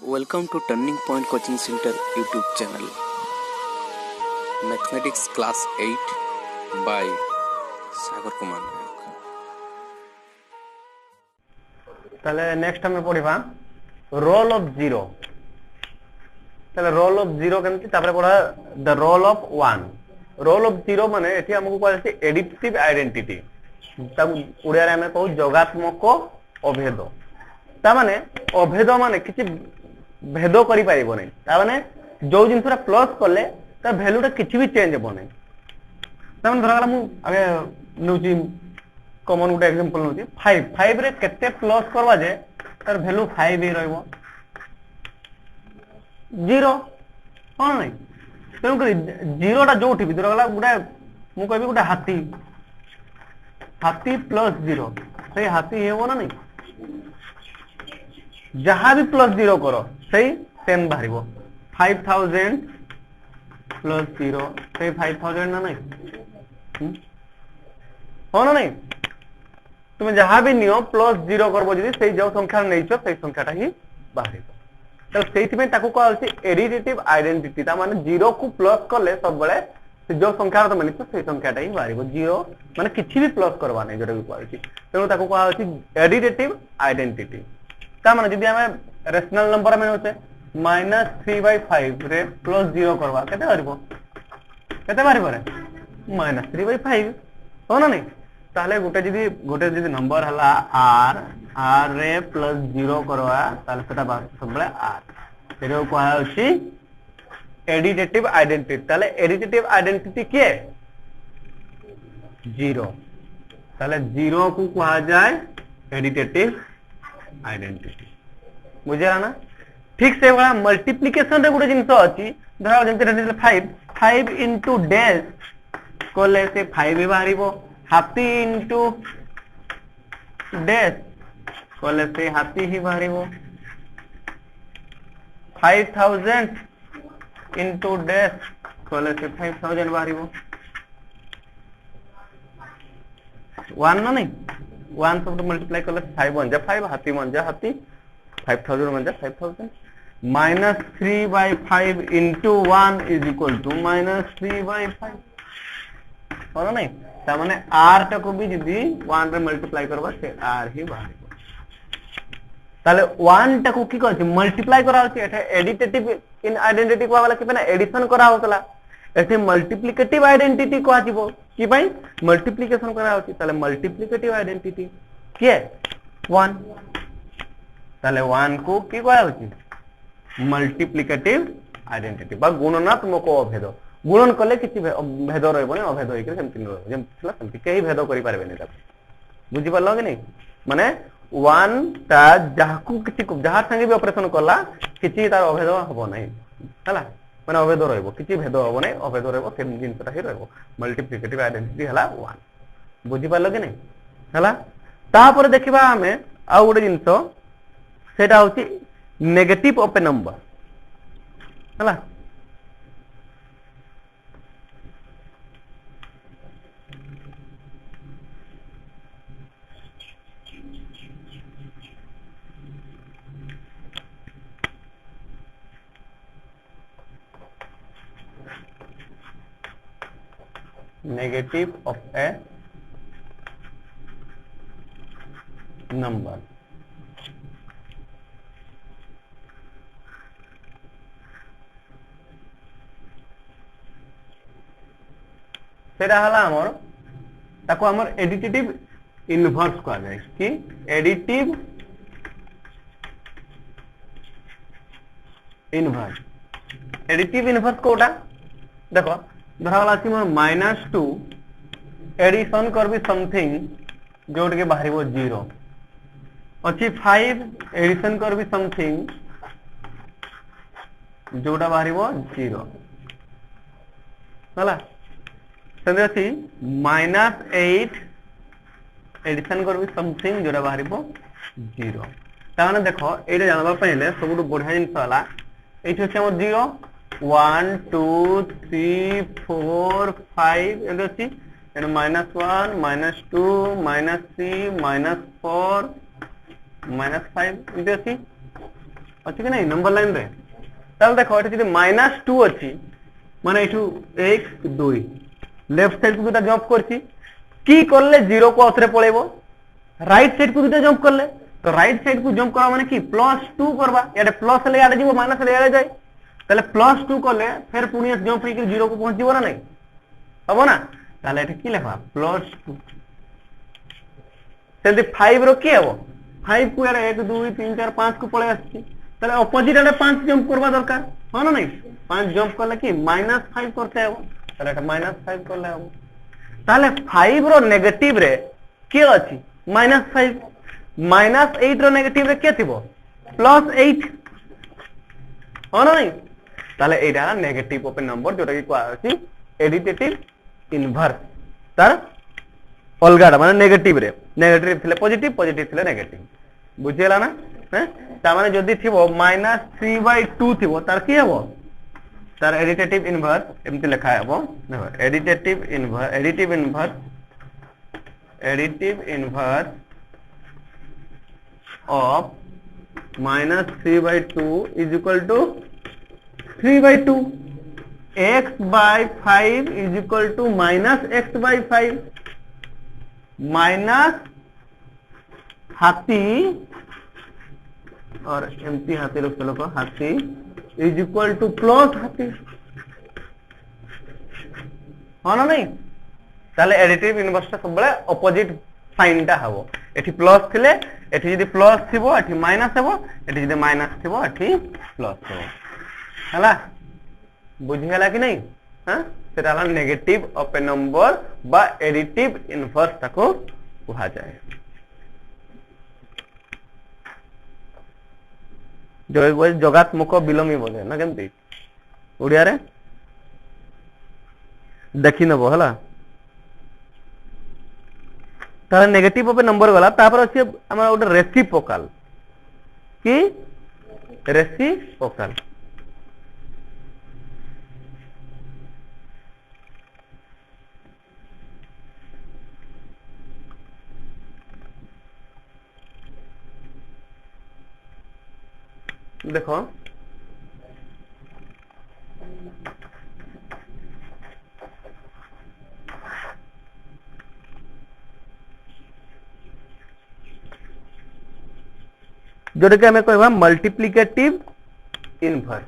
Welcome to Turning Point Coaching Center YouTube channel. Mathematics Class 8 by Sagar Kumar Nayak. তাহলে next আমি পড়িবা roll of zero. তাহলে roll of zero কেমতি তারপরে পড়া the roll of one. Roll of zero মানে এটি আমাকে কুହାଯାଇଛି এডিটিভ আইডেন্টিটি, তাକୁ ଓଡ଼ିଆରେ ଆମେ କହୁ ଯୋଗାତ୍ମକ ଅଭେଦ। ତା ମାନେ ଅଭେଦ ମାନେ କିଛି ଭେଦ କରିପାରିବ ନାହିଁ, ତା ମାନେ ଯୋଉ ଜିନିଷଟା ପ୍ଲସ୍ କଲେ ତା ଭ୍ୟାଲୁଟା କିଛି ବି ଚେଞ୍ଜ ହେବ ନାହିଁ। ତା ମାନେ ଧରାଗଲା ମୁଁ ଆଗେ ନେଉଛି कमन गोटे एग्जांपल नउची 5 रे केते प्लस करवा जे तार वैल्यू 5 ही रहइबो 0 कोन नै तेनु करी 0 टा जोठी भीतर गला गुडा मु कहबी गुडा हाथी प्लस 0 सही हाथी हेबो ना नै जहां भी प्लस 0 करो सही 10 बाहरिबो 5000 प्लस 0 सही 5000 ना नै हो ना नै तुम जहां भी नियो प्लस 0 करबो जदी सेही जो संख्या नैचो सेही संख्याटा ही बाहरिबो। तो सेही में ताकू कहल छी एडिटिव आइडेंटिटी, ता माने 0 को प्लस करले सब बळे से जो संख्या तो मानितो सेही संख्याटा ही बाहरिबो। 0 माने किछि भी प्लस करबा नै जोटा भी कहल छी, तेनु ताकू कहल छी एडिटिव आइडेंटिटी। ता माने जदी हमें रेशनल नंबर में होते -3/5 रे प्लस 0 करबा केते बाहरिबो रे -3/5 हो ना नै। ताले गोटे जदी नंबर हला r रे प्लस 0 करवा ताले सेटा सब बळे r एरो कहा होची एडिटिव आइडेंटिटी। ताले एडिटिव आइडेंटिटी के 0, ताले 0 को कहा जाए एडिटिव आइडेंटिटी। बुझिरा ना ठीक से बड़ा मल्टीप्लिकेशन रे गोटे जिंस अछि धरा जंते 5 इनटू डैश कोले से 5 ही बाहरिबो, हाथी इंटू डैश कहले से हाथी ही बाहरिबो, 5000 इंटू डैश कहले से 5000 बाहरिबो। 1 ना नहीं 1 सब मल्टीप्लाई करले 5 बन जा 5 हाथी बन जा हाथी 5000 बन जा 5000 -3/5 इंटू 1 इज इक्वल टू -3/5 हो ना नहीं। ता माने r टा को भी जदी 1 रे मल्टीप्लाई करबा से r ही बाहरिबो। ताले 1 टा को की कहै छै मल्टीप्लाई करा होछै एठे एडिटिव इन आइडेंटिटी को वाला कि ना एडिशन करा होतला एठे मल्टीप्लिकेटिव आइडेंटिटी को आजिबो कि भाई मल्टीप्लिकेशन करा होछि। ताले मल्टीप्लिकेटिव आइडेंटिटी के 1 ताले 1 को की कहै होछि मल्टीप्लिकेटिव आइडेंटिटी बा गुणनात्मक अभेद। गुणन कले किछि भेद रहबो नै अभेद होई के सेमति रहबो जेम छला सेमति केही भेद करि पारबे नै ताको बुझि परलो कि नै माने 1 ता जाहकु किछि जहा संगे भी ऑपरेशन करला किछि तार अभेद हबो नै हला माने अभेद रहबो किछि भेद हबो नै अभेद रहबो सेम जिंसटा ही रहबो। मल्टीप्लिकेटिव आइडेंटिटी हला 1 बुझि परलो कि नै हला। तापर देखिबा हमें आ गोटे जिंस सेटा होछि नेगेटिव ऑफ ए नंबर हला। नेगेटिव ऑफ ए नंबर सेटा हला हमर ताको हमर एडिटिव इनवर्स कहा जाय कि एडिटिव इनवर्स कोटा देखो धरावाला अछि मोर -2 एडिशन करबी समथिंग जोड़ के बाहरिबो 0 अछि 5 एडिशन करबी समथिंग जोटा बाहरिबो 0 हला संदे अछि -8 एडिशन करबी समथिंग जोटा बाहरिबो 0। ता माने देखो एटा जानबा पहिले सबुटु बढ़िया जिंस हला एठी अछि हमर 0 1 2 3 4 5 एंड अछि एंड -1 -2 -3 -4 -5 एंड अछि अच्छी कि नहीं नंबर लाइन रे ताल देखो एठी जदी -2 अछि माने एठू 1 2 लेफ्ट साइड को दुटा जंप करछि की करले 0 को औथरे पळेबो राइट साइड को दुटा जंप करले तो राइट साइड को जंप करा माने की +2 करबा याडे प्लस ले याडे जीवो माइनस ले याडे जाय ताले +2 करले फिर पुनी जंप होई 0 को पहुंच जीवो ना नहीं हबो ना ताले एठी की लेखा +2 सेंती 5 रो की हबो 5 को यार 1 2 3 4 5 को पळे आछि ताले ऑपोजिट आडे 5 जंप करबा दरकार हो ना नहीं 5 जंप करले की -5 करते हबो ताले एटा -5 करले हबो ताले 5 रो नेगेटिव रे के अछि -5 -8 रो नेगेटिव रे के थिबो +8 हो ना नहीं ताले एटा नेगेटिव ओपन नंबर जोटा की को अछि एडिटिव इनवर्स तार अलगाडा माने नेगेटिव रे नेगेटिव थिले पॉजिटिव पॉजिटिव थिले नेगेटिव बुझियला ना हैं ता माने जदी थिबो -3/2 थिबो तार की हेबो तार एडिटिव इनवर्स एमति लिखा हेबो देखो additive inverse of -3/2 is equal to 3/2 x/5 is equal to -x/5 minus हाथी और एमती हाथी लोग हाथी इज इक्वल टू प्लस हाथी हाँ ना नहीं ताले एडिटिव इनवर्स सब बड़े ऑपोजिट साइन टा हबो एठी प्लस थिले एठी जदी प्लस थिबो एठी माइनस हेबो एठी जदी माइनस थिबो एठी प्लस हेबो हला बुझि हला कि नहीं हां सेटा हला नेगेटिव ऑफ ए नंबर बा एडिटिव इनवर्स ताको कहा जाए जो जगात्मक विलोमी बोले ना केमती ओडिया रे देखि नबो हला तार नेगेटिव ऑफ ए नंबर गला तापर अछि हमरा ओटे रेसिप्रोकल की रेसिप्रोकल देखो जोटे के हमें कहबा मल्टीप्लिकेटिव इनवर्स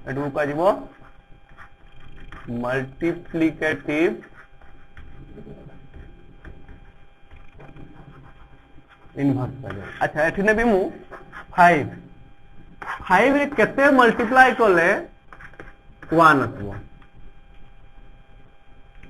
एटू का जीवो मल्टीप्लिकेटिव इनवर्स अच्छा एठी ने भी मु 5 रे केते मल्टीप्लाई करले 1 आसबो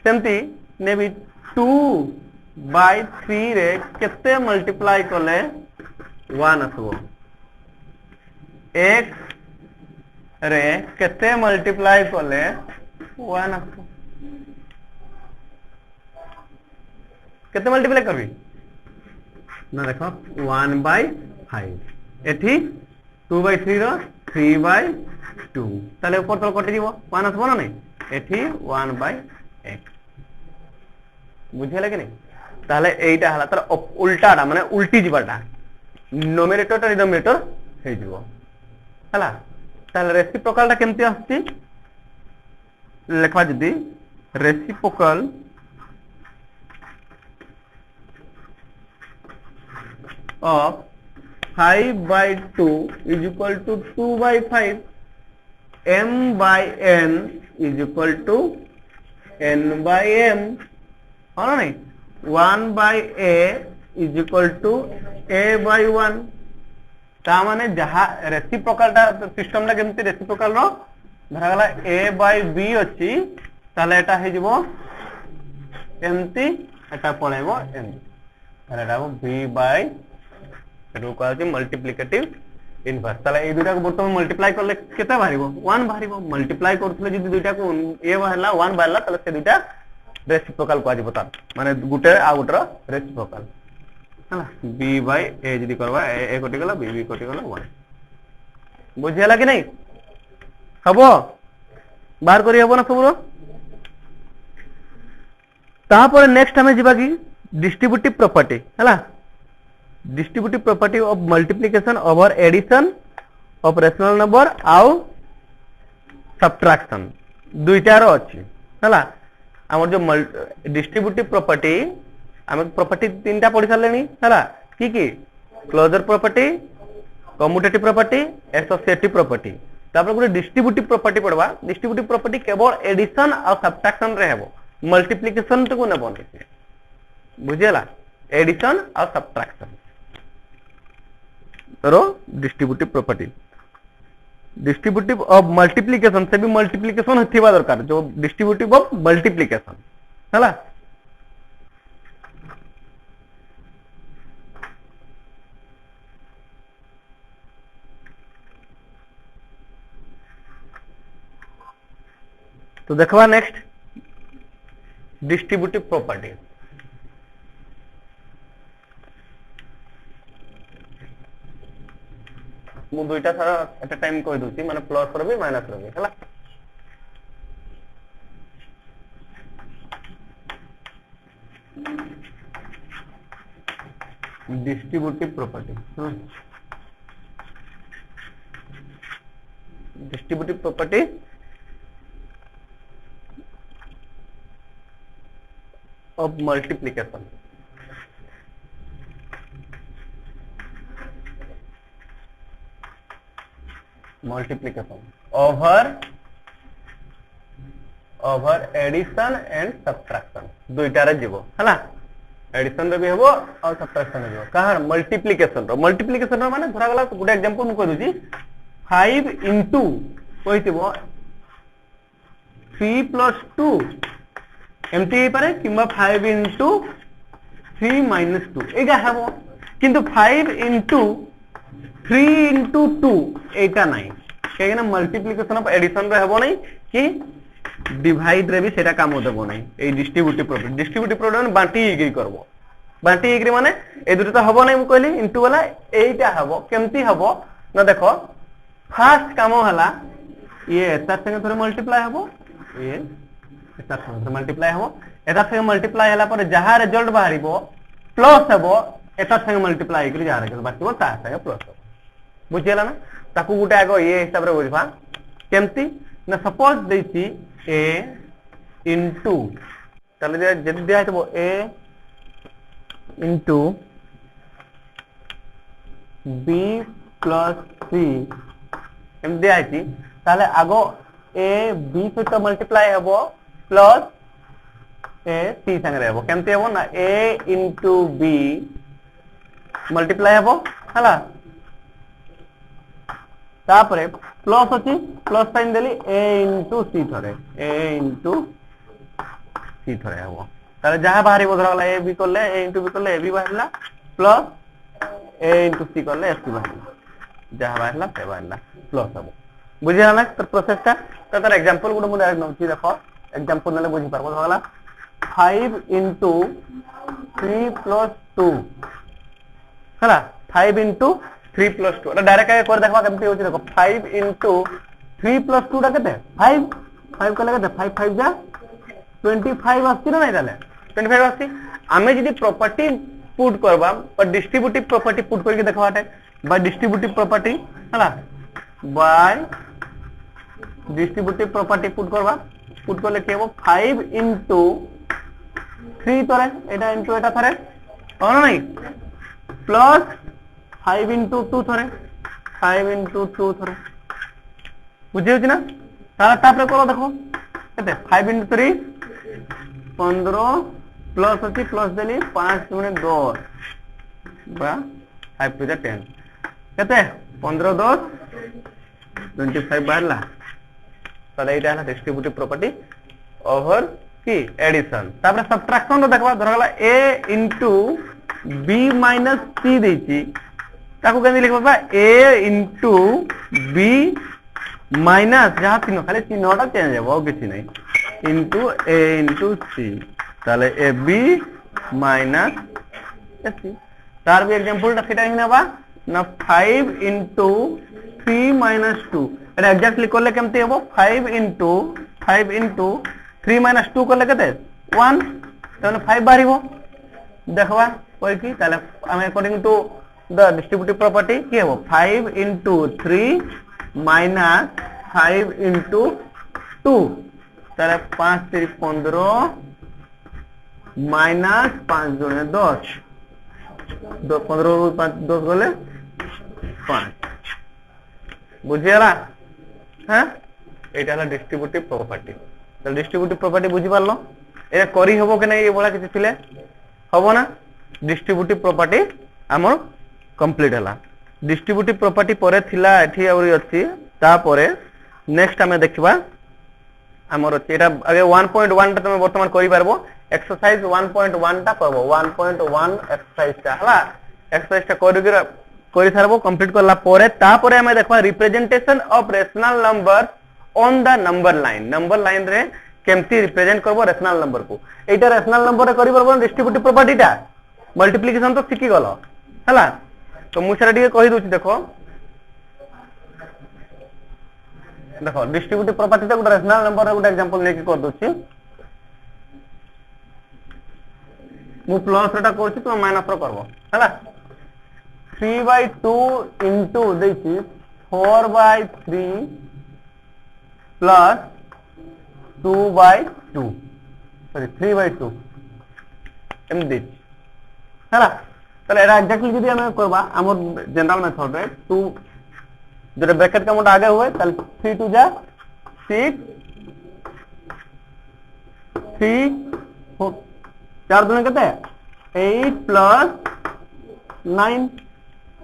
सेमती ने भी 2/3 रे केते मल्टीप्लाई करले 1 आसबो x रे केते मल्टीप्लाई करले 1 आसबो केते मल्टीप्लाई करबी ना देखो 1/5 एठी 2/3 रो 3/2 ताले ऊपर तल कटि दिबो 1 आसबो ना नहीं एठी 1/x बुझियला कि नहीं ताले एटा हला तार उल्टाडा माने उल्टी जिबाटा नोमिनेटर टा डिनोमिनेटर हे जिवो हला ताले रेसिप्रोकल टा केमति आस्ति लेखा जदी reciprocal of 5/2 is equal to 2/5 m/n is equal to n/m है ना नहीं 1/a is equal to a/1 ता माने जहा रेसिप्रोकल टा सिस्टम ला केमति रेसिप्रोकल रो धरा गला a/b अछि ताले एटा हे जिवो एमति एटा पळेबो एम ताले एटा b/ एटू का अछि मल्टीप्लिकेटिव इनवर्स ताले ए दुटा को बर्तमान मल्टीप्लाई करले केते बाहिबो 1 बाहिबो मल्टीप्लाई करथले जदी दुटा को ए बाहला 1 बाहला ताले से दुटा रेसिप्रोकल को आजिबो ता माने गुटे आ गुटर रेसिप्रोकल हला b/a जदी करबा a कटि गला b कटि गला 1 बुझियला कि नहीं हबो बाहर करी हबो ना सबरो ता पर नेक्स्ट हमें जिबा की डिस्ट्रीब्यूटिव प्रॉपर्टी हला distributive property of multiplication over addition of rational number आउ सब्ट्रैक्शन दुईटार अच्छी है आम जो डिस्ट्रीब्यूटिव प्रॉपर्टी आम प्रॉपर्टी तीन टा पढ़ी सारे है कि closure property commutative property associative property तापर गोटे डिस्ट्रीब्यूटिव प्रॉपर्टी पढ़वा डिस्ट्रीब्यूटिव प्रॉपर्टी केवल एडिशन और सब्ट्रैक्शन रे हेबो मल्टीप्लिकेशन को ने बने बुझेला एडिशन और सब्ट्रैक्शन रो distributive property distributive of multiplication से भी मल्टीप्लिकेशन होथिबा दरकार जो डिस्ट्रीब्यूटिव ऑफ मल्टीप्लिकेशन हैला तो देखवा नेक्स्ट डिस्ट्रीब्यूटिव प्रॉपर्टी मु दुईटा सारा एट टाइम कहि दोची माने प्लस रो भी माइनस रो भी हला distributive property distributive property of multiplication over addition and subtraction दुईटारे जीवो हला एडिशन रे भी हेबो और सब्ट्रैक्शन रे जीवो कहार मल्टीप्लिकेशन रो माने धरा गला गुटे एग्जांपल मु कहि दोची 5 into कहितबो 3 plus 2 एमती पारे किंबा 5 into 3 minus 2 एगा हेबो किंतु 5 into 3 into 2 एटा नाही केना मल्टीप्लिकेशन ऑफ एडिशन रे हेबो नाही कि डिवाइड रे भी सेटा काम देबो नाही ए डिस्ट्रीब्यूटिव प्रॉपर्टी बांटी एग्री करबो बांटी एग्री माने ए दुटा तो हेबो नाही मु कहली इनटू वाला एटा हेबो केमती हेबो न देखो फर्स्ट काम हला ये एता संगे थोड़े मल्टीप्लाई हेबो ये मल्टीप्लाई हो एटा संगे मल्टीप्लाई हला पर जहा रिजल्ट बाहरिबो प्लस हेबो एटा संगे मल्टीप्लाई करी जहा रिजल्ट बाहरिबो ता संगे प्लस हो बुझियला ना ताकू गुटे आगो ये हिसाब रे बुझबा केमती ना सपोज देछि a into तले जे जदी दिया हेबो a into b plus c एम दिया हेछि ताले आगो a b सहित मल्टीप्लाई हेबो प्लस ए सी संगे रहबो केमते हेबो ना a into b मल्टीप्लाई हेबो हला तापरे प्लस अछि plus sign Delhi a into c थरे a into c थरे हेबो ताले जहा बाहरी बदरा वाला a b करले a into b करले a b बाहरला प्लस a into c करले s बाहरला जहा बाहरला से बाहरला प्लस हेबो बुझिया ना तो प्रोसेस का तार एग्जांपल गुड मु डायरेक्ट नउची देखो एग्जांपल नले बुझी पारबो होला 5 into 3 plus 2 हला 5 into 3 plus 2 डायरेक्ट के कर देखबा केमती होची देखो 5 into 3 plus 2 टा केते 5 5 कले केते 5 5 जा 25 आसी ना ताले 25 आसी आमे जदी प्रॉपर्टी पुट करबा पर डिस्ट्रीब्यूटिव प्रॉपर्टी पुट करके देखबाटे बाय डिस्ट्रीब्यूटिव प्रॉपर्टी हला बाय डिस्ट्रीब्यूटिव प्रॉपर्टी पुट करबा पुट करले केबो 5 into 3 तरे एटा into एटा थरे और नहीं प्लस 5 into 2 थरे 5 into 2 थरे बुझियो छी ना तारा तापरे करो देखो केते 5 into 3 15 प्लस अछि प्लस देली 5 गुणे 10 बा 5 to 10 केते 15 10 25 बाहरला ताले एटा है डिस्ट्रीब्यूटिव प्रॉपर्टी ओवर की एडिशन तापर सब्ट्रैक्शन देखबा धरगला a into b minus c देछि ताको केन लिखबा a into b minus जहा तीन खाली चिन्हटा चेंज हेबो किछि नै into a into c ताले a b minus c तार भी एग्जांपल रखिटा हिनाबा ना 5 into 3 minus 2 एटा एग्जैक्टली करले केमते हेबो 5 into 3 minus 2 करले केते 1 तने 5 बारिबो देखबा कोई की ताले हम according to the distributive property की हो 5 into 3 minus 5 into 2 ताले 5 3 15 minus 5 दुने 10 15 ରୁ 5 10 গলে 5 বুঝিয়ালা হ্যাঁ এটা হলো ডিস্ট্রিবিউটিভ প্রপার্টি তাহলে ডিস্ট্রিবিউটিভ প্রপার্টি বুঝি পারলো এটা করি হবো কি নাই এই বলা কিছু ছিলে হবো না ডিস্ট্রিবিউটিভ প্রপার্টি আমার কমপ্লিট হলা ডিস্ট্রিবিউটিভ প্রপার্টি পরে থিলা এठी আউরি ଅଛି তারপরে নেক্সট আমি দেখিবা আমার আছে এটা আগে 1.1 টা তুমি বর্তমান করি পারবো এক্সারসাইজ 1.1 টা করব 1.1 এক্সারসাইজটা হলা এক্সারসাইজটা করি সারবো কমপ্লিট করলা পরে তারপরে আমি দেখবা representation of rational number on the number line রে কেমতি রিপ্রেজেন্ট করব রেশনাল নাম্বার को এইটা রেশনাল নাম্বার রে করি পারবো ডিস্ট্রিবিউটিভ প্রপার্টিটা মল্টিপ্লিকেশন তো শিখি গলো হলা তো মু সেটা টিকে কहि দउची দেখো देखो डिस्ट्रीब्यूटिव प्रॉपर्टी ता गुटा रेशनल नंबर रे गुटा एग्जांपल लेके कर दउची मु प्लस रेटा करछि तो माइनस रो करबो हला 3/2 इनटू देछि 4/3 प्लस 2/2 सॉरी 3/2 एम दे हला তাহলে এটা एग्जैक्टली যদি আমি করবা আমার জেনারেল মেথড রে 2 যেটা ব্র্যাকেট का मोटा आगे हुए তাহলে 3 2 जा 6 3 4 4 দুনে কত 8 प्लस 9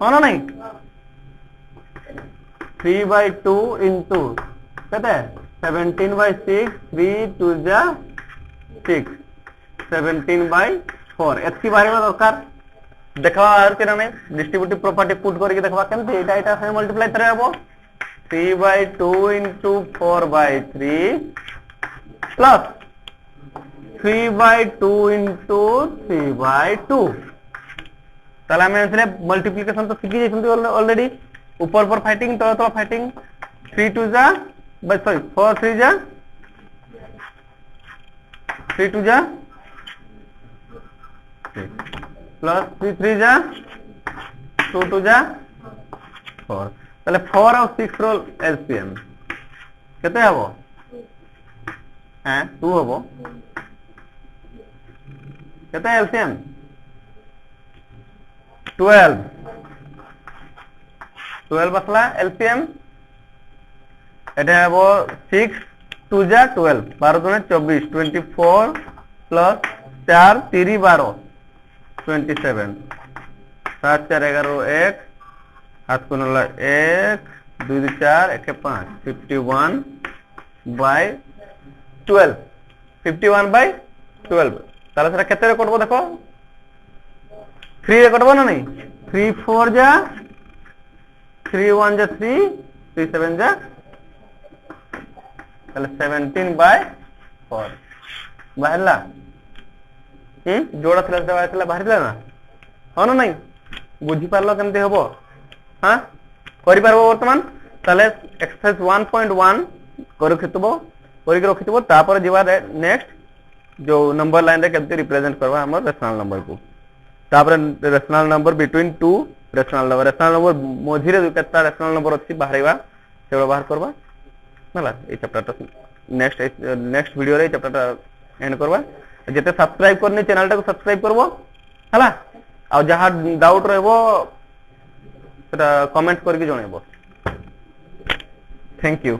होना नहीं 3/2 into कत 17/6 3 2 जा 6 17/4 एतकी बारे में दरकार देखा और केना नहीं डिस्ट्रीब्यूटिव प्रॉपर्टी पुट करके देखबा केमते एटा एटा से मल्टीप्लाई करे हबो 3/2 into 4/3 प्लस 3/2 into 3/2 ताला में इसने मल्टीप्लिकेशन तो सीखी जैसे ऑलरेडी ऊपर पर फाइटिंग तो फाइटिंग 3 2 जा बस सॉरी 4 3 जा 3 2 जा प्लस 3 3 जा 2 2 जा 4 তাহলে 4 और 6 रो एलसीएम केते हबो हैं 2 हबो केते एलसीएम 12 बसला एलसीएम এটা হবো 6 2 जा 12 12 দুনে 24 24 प्लस 4 3 12 27 7 4 11 1 हाथ को नला 1 2 2 4 1 5 51/12 51/12 তাহলে সেটা কেতে রে করব দেখো 3 রে করব না নাই 3 4 जा 3 1 जा 3 3 7 जा তাহলে 17/4 বাহিরলা जोड़ा थिला सेटा थिला बाहरिला ना हो ना नहीं बुझी पारलो केमते हबो हां करि पारबो वर्तमान ताले एक्सरसाइज 1.1 करि रखितबो तापर जीवा नेक्स्ट जो नंबर लाइन रे केमते रिप्रेजेंट करबा हमर रेशनल नंबर को तापर rational number between two rational number मझिरे केता रेशनल नंबर अछि बाहरिबा सेबा बाहर करबा नला ए चैप्टर नेक्स्ट वीडियो रे चैप्टर एंड करबा जेते सब्सक्राइब करनी चैनल टा को सब्सक्राइब करबो हला आ जहां डाउट रहबो सेटा कमेंट करके जणैबो थैंक यू।